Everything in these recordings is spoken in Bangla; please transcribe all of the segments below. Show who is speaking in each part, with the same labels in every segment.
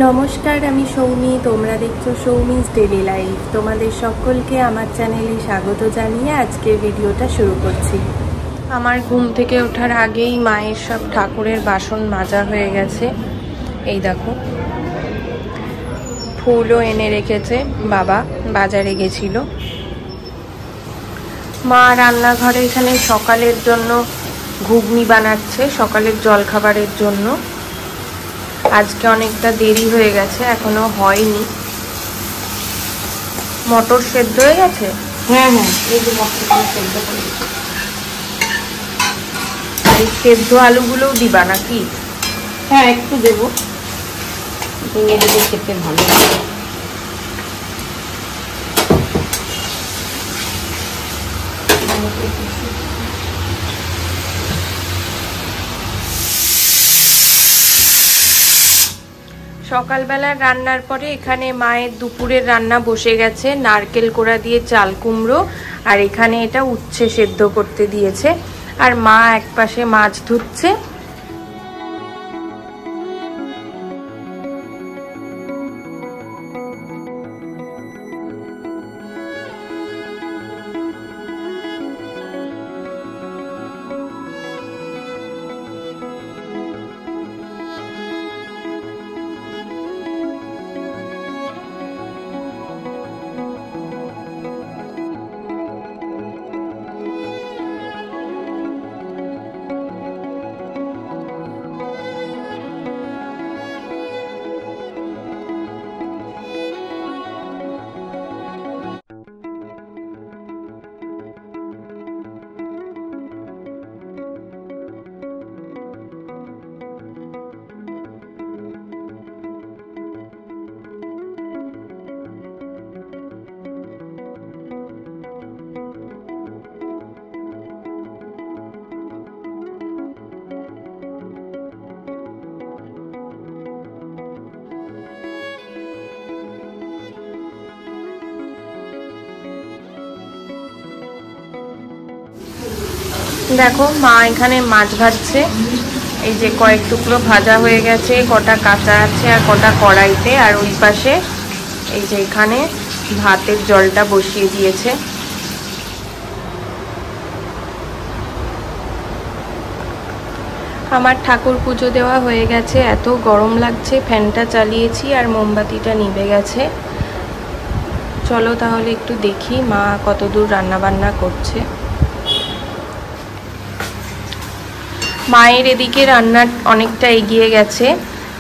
Speaker 1: নমস্কার, আমি সৌমি। তোমরা দেখছো সৌমিস ডেলি লাইফ। তোমাদের সকলকে আমার চ্যানেলে স্বাগত জানিয়ে আজকের ভিডিওটা শুরু করছি। আমার ঘুম থেকে ওঠার আগেই মায়ের সব ঠাকুরের বাসন মাজা হয়ে গেছে। এই দেখো, ফুলও এনে রেখেছে, বাবা বাজারে গেছিল। মা রান্নাঘরে এখানে সকালের জন্য ঘুগনি বানাচ্ছে, সকালের জলখাবারের জন্য। আজকে অনেকটা দেরি হয়ে গেছে, এখনো হয়নি। মটর সেদ্ধ হয়ে গেছে?
Speaker 2: হ্যাঁ, এই যে মটরগুলো সেদ্ধ করে দিচ্ছি।
Speaker 1: আর এই সেদ্ধ আলুগুলোও দিবা নাকি?
Speaker 2: হ্যাঁ, একটু দেবো, ভেঙে দিলে খেতে ভালো লাগে।
Speaker 1: সকালবেলার রান্নার পরে এখানে মায়ের দুপুরের রান্না বসে গেছে। নারকেল কোড়া দিয়ে চাল কুমড়ো, আর এখানে এটা উচ্ছে সেদ্ধ করতে দিয়েছে। আর মা একপাশে মাছ ধুচ্ছে। দেখো, মা এখানে মাছ ভাজছে। এই যে কয়েক টুকরো ভাজা হয়ে গেছে, কটা কাঁচা আছে আর কটা কড়াইতে। আর ওই পাশে এই যে এখানে ভাতের জলটা বসিয়ে দিয়েছে। আমার ঠাকুর পুজো দেওয়া হয়ে গেছে। এত গরম লাগছে, ফ্যানটা চালিয়েছি আর মোমবাতিটা নিভে গেছে। চলো তাহলে একটু দেখি মা কতদূর রান্না বান্না করছে। মায়ের এদিকে রান্না অনেকটা এগিয়ে গেছে।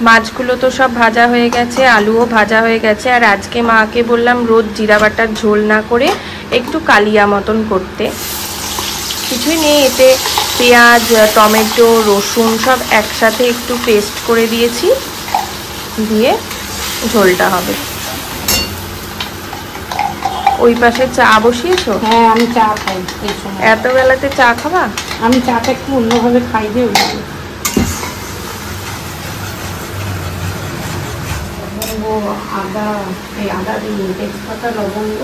Speaker 1: মাছগুলো তো সব ভাজা হয়ে গেছে, আলুও ভাজা হয়ে গেছে। আর আজকে মাকে বললাম রোজ জিরা বাটার ঝোল না করে একটু কালিয়া মতন করতে। কিছুই নেই, এতে পেঁয়াজ, টমেটো, রসুন সব একসাথে একটু পেস্ট করে দিয়েছি, দিয়ে ঝোলটা হবে। ওই পাশে চা বসিয়েছো?
Speaker 2: হ্যাঁ, আমি চা খাই এই সময়।
Speaker 1: এত বেলাতে চা খাবা?
Speaker 2: আমি চাটা একটু অন্যভাবে খাই যে, আদা, এই আদা দিয়ে তেজপাতা, লবঙ্গ,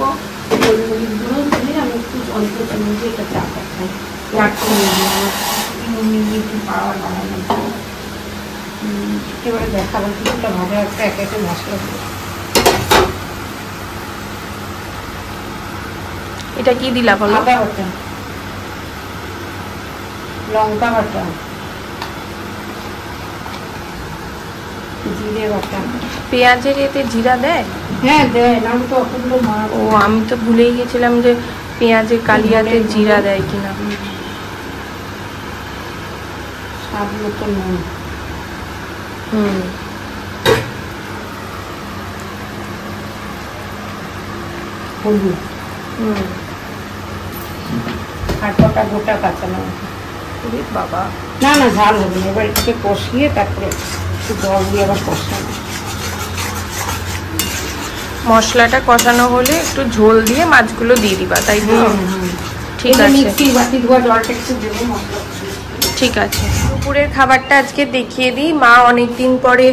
Speaker 2: গোলমরিচ গুঁড়ো দিয়ে আমি একটু অল্প চিনি দিয়ে এটা চাটা খাই। একটু পাওয়ার বাড়ানো। এবারে দেখাবো কিছুটা ভাজা একটা এক একে মশলা।
Speaker 1: এটা কি দিলা বলো?
Speaker 2: আদা বাটা, লঙ্কা বাটা, জিরে বাটা।
Speaker 1: পেঁয়াজের এতে জিরা দেয়?
Speaker 2: হ্যাঁ দেয়, আমি তো অতগুলো মার।
Speaker 1: ও, আমি তো ভুলেই গেছিলাম যে পেঁয়াজের কালিয়াতে জিরা দেয় কিনা।
Speaker 2: স্বাদ মতো নুন। হলুদ। আর কটা গোটা কাঁচা লঙ্কা।
Speaker 1: বাবা,
Speaker 2: না না, ঝাল হবে না। এবার এটাকে কষিয়ে তারপরে একটু জল দিয়ে আবার কষানো।
Speaker 1: মশলাটা কষানো হলে একটু ঝোল দিয়ে মাছগুলো দিয়ে দিবা, তাই তো? ঠিক আছে,
Speaker 2: মিক্সির বাটি ধোয়া জলটা একটু দেবো, মশলা।
Speaker 1: ঠিক আছে। দুপুরের খাবারটা আজকে দেখিয়ে দিই। মা অনেকদিন পরে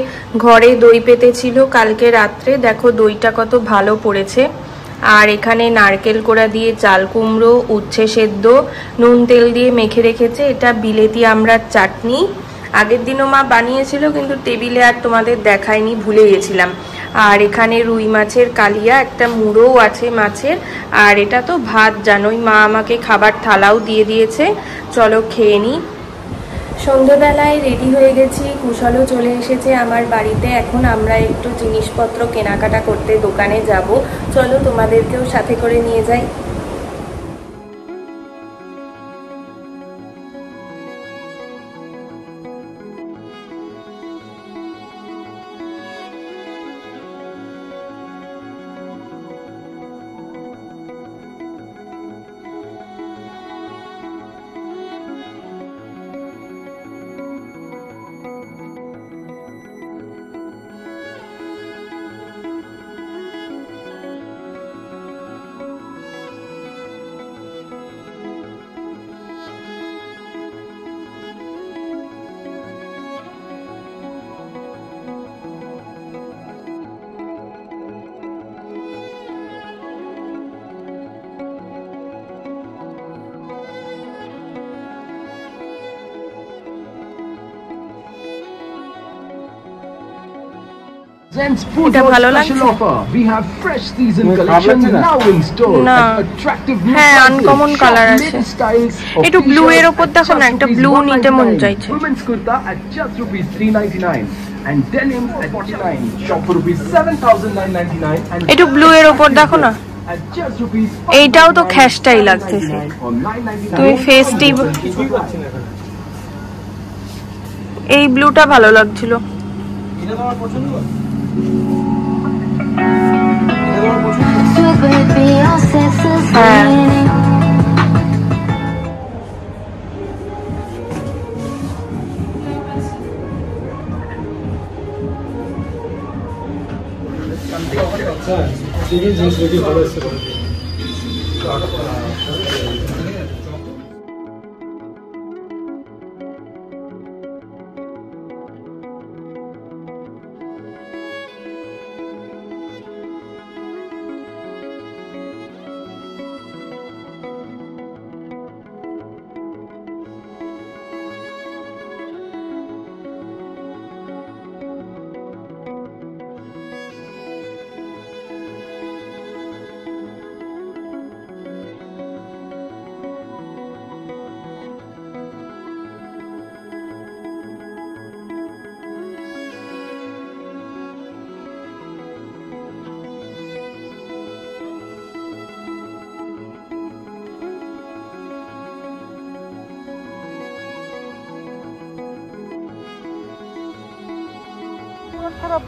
Speaker 1: ঘরে দই পেতেছিল কালকে রাত্রে। দেখো দইটা কত ভালো পড়েছে। আর এখানে নারকেল কোড়া দিয়ে চাল কুমড়ো, উচ্ছে সেদ্ধ, নুন তেল দিয়ে মেখে রেখেছে। এটা বিলেতি আমড়ার চাটনি। আগের দিনও মা বানিয়েছিল, কিন্তু টেবিলে আর তোমাদের দেখায়নি, ভুলে গেছিলাম। আর এখানে রুই মাছের কালিয়া, একটা মুড়োও আছে মাছের। আর এটা তো ভাত, জানোই মা আমাকে খাবার থালাও দিয়ে দিয়েছে। চলো খেয়ে নিই। সন্ধেবেলায় রেডি হয়ে গেছি, কুশলও চলে এসেছে আমার বাড়িতে। এখন আমরা একটু জিনিসপত্র কেনাকাটা করতে দোকানে যাব। চলো তোমাদেরকেও সাথে করে নিয়ে যাই। এটা ভালো লাগছে। হ্যাঁ, আনকমন কালার আছে। একটু ব্লু এর উপর দেখো না, একটা ব্লু নিতে মন চাইছে। একটু ব্লু এর উপর দেখো না, এইটাও তো খ্যাসটাই লাগতেছে। তুমি ফেস্টিভ, এই ব্লুটা ভালো লাগছিল।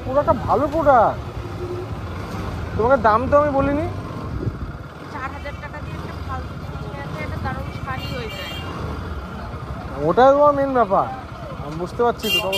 Speaker 3: পুরোটা ভালো প্রোডাক্ট, তোমাকে দাম তো আমি বলিনি।
Speaker 1: 4000 টাকা দিয়ে একটা ফালতু জিনিস আছে, এটা দারুণ শাড়ি হয়ে যায়।
Speaker 3: ওটাই তোমার মেন ব্যাপার, আমি বুঝতে পারছি তো। তখন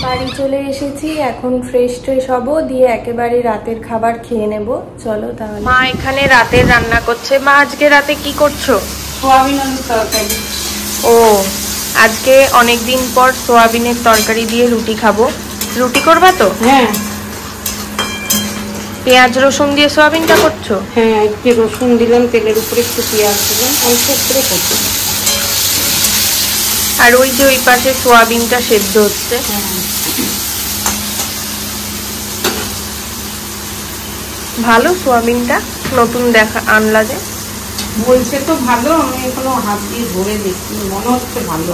Speaker 1: বাড়ি চলে এসেছি, এখন ফ্রেশ ট্রেশ হবো, দিয়ে একেবারে রাতের খাবার খেয়ে নেব। চলো তাহলে। মা এখানে রাতের রান্না করছে। মা আজকে রাতে কি করছো?
Speaker 2: সোয়াবিন আলুর তরকারি।
Speaker 1: ও, আজকে অনেকদিন পর সোয়াবিনের তরকারি দিয়ে রুটি খাবো। রুটি করবা তো?
Speaker 2: হ্যাঁ।
Speaker 1: পেঁয়াজ রসুন দিয়ে সোয়াবিনটা করছো?
Speaker 2: হ্যাঁ, একটু রসুন দিলাম, তেলের উপরে একটু পেঁয়াজ দিলাম, অল্প করে করছি।
Speaker 1: আর ওই যে ওই পাশে সোয়াবিনটা সেদ্ধ হচ্ছে। ভালো সোয়াবিনটা, নতুন দেখা আনলা যে।
Speaker 2: বলছে তো ভালো, আমি এখনো হাত দিয়ে ধরে দেখি, মনে হচ্ছে ভালো।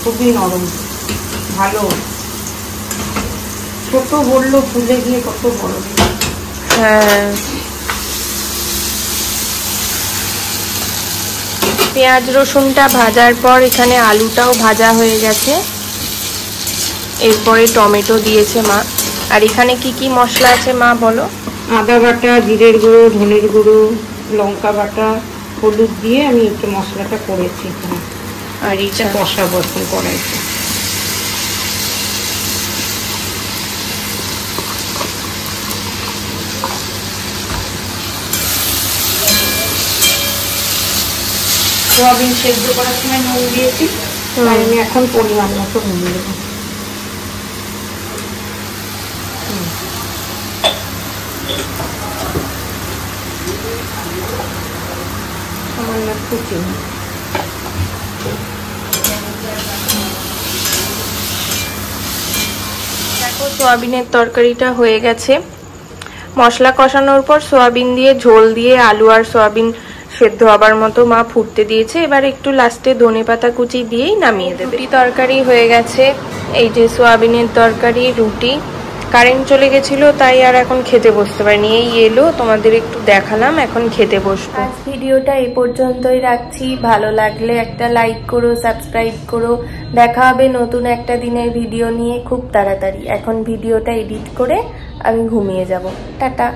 Speaker 2: খুবই নরম, ভালো। ছোট বললো, ফুলে গিয়ে কত বড়।
Speaker 1: হ্যাঁ, পেঁয়াজ রসুনটা ভাজার পর এখানে আলুটাও ভাজা হয়ে গেছে। এরপরে টমেটো দিয়েছে মা। আর এখানে কি কি মশলা আছে মা বলো?
Speaker 2: আদা বাটা, জিরের গুঁড়ো, ধনের গুঁড়ো, লঙ্কা বাটা, হলুদ দিয়ে আমি একটু মশলাটা করেছি এখানে। আর এটা কষা বসন করাইছে। সোয়াবিন সেদ্ধ করার সময় নুন দিয়েছি, তাই আমি এখন পরিমাণ মতো নুন দেবো। সামান্য একটু চিনি।
Speaker 1: দেখো সোয়াবিনের তরকারিটা হয়ে গেছে। মশলা কষানোর পর সোয়াবিন দিয়ে ঝোল দিয়ে আলু আর সোয়াবিন সেদ্ধ হবার মতো মা ফুটতে দিয়েছে। এবার একটু লাস্টে ধনেপাতা কুচি দিয়েই নামিয়ে দেবে। রুটি তরকারি হয়ে গেছে, এই যে সোয়াবিনের তরকারি, রুটি। কারেন্ট চলে গেছিল তাই আর এখন খেতে বসতে পারিনি, এই এলো তোমাদের একটু দেখালাম, এখন খেতে বসবো। আজ ভিডিওটা এই পর্যন্তই রাখছি। ভালো লাগলে একটা লাইক করো, সাবস্ক্রাইব করো। দেখা হবে নতুন একটা দিনের ভিডিও নিয়ে খুব তাড়াতাড়ি। এখন ভিডিওটা এডিট করে আমি ঘুমিয়ে যাব। টাটা।